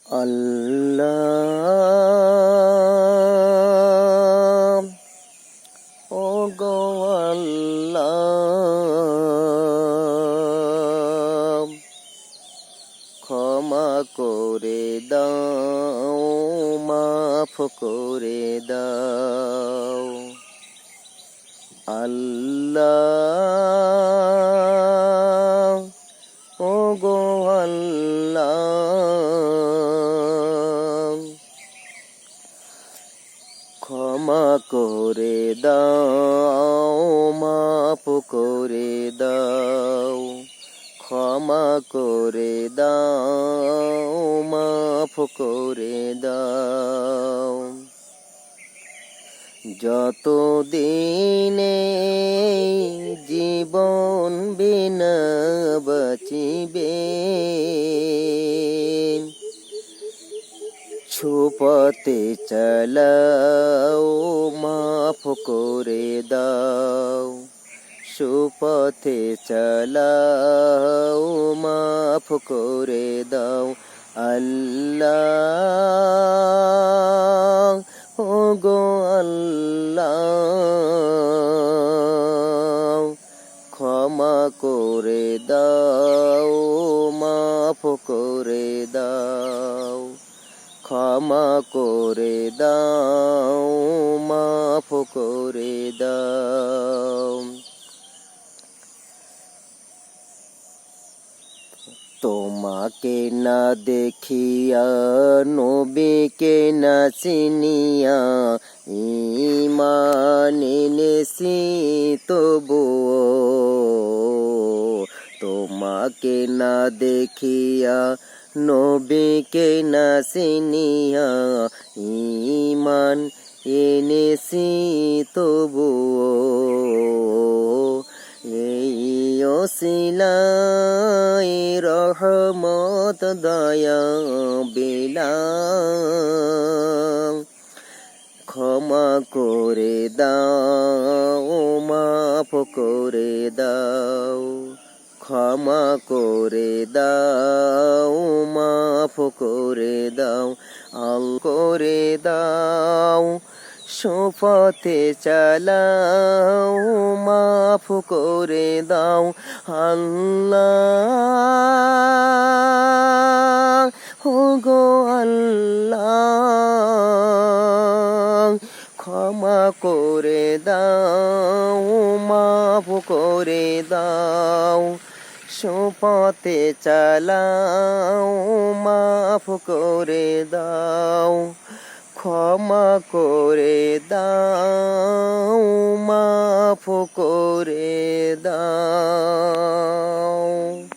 আল্লাহ ও গো আল্লাহ, ক্ষমা করে দাও, মাফ করে দাও। আল্লাহ ও গো আল্লাহ, ক্ষমা করে দাও, মাফ করে দাও। ক্ষমা করে দাও, মাফ করে দাও। যত দিনে জীবন বিনা বাঁচিবে, ছুপতে চালাও, মাফ করে দাও। সুপথে চালাও, মাফ করে দাও। আল্লাহ ও গো আল্লাহ, ক্ষমা করে দাও, মাফ করে দাও। ক্ষমা করে দাও, মাফ করে দাও। তোমাকে না দেখিয়া, নবীকে না চিনিয়া, ঈমান এনেছি তবুও। তোমাকে না দেখিয়া, নবীকে না চিনিয়া, ঈমান এনেছি তবুও। এই ওসিলাই রহমত দয়া বিলাম, ক্ষমা করে দাও, মাফ করে দাও। ক্ষমা করে দাও, মাফ করে দাও। করে দাও, সুপথে চালাও, মাফ করে দাও। আল্লাহ ও গো আল্লাহ, ক্ষমা করে দাও, মাফ করে দাও। সুপথে চালাও, মাফ করে দাও। ক্ষমা করে দাও, মাফ করে দাও।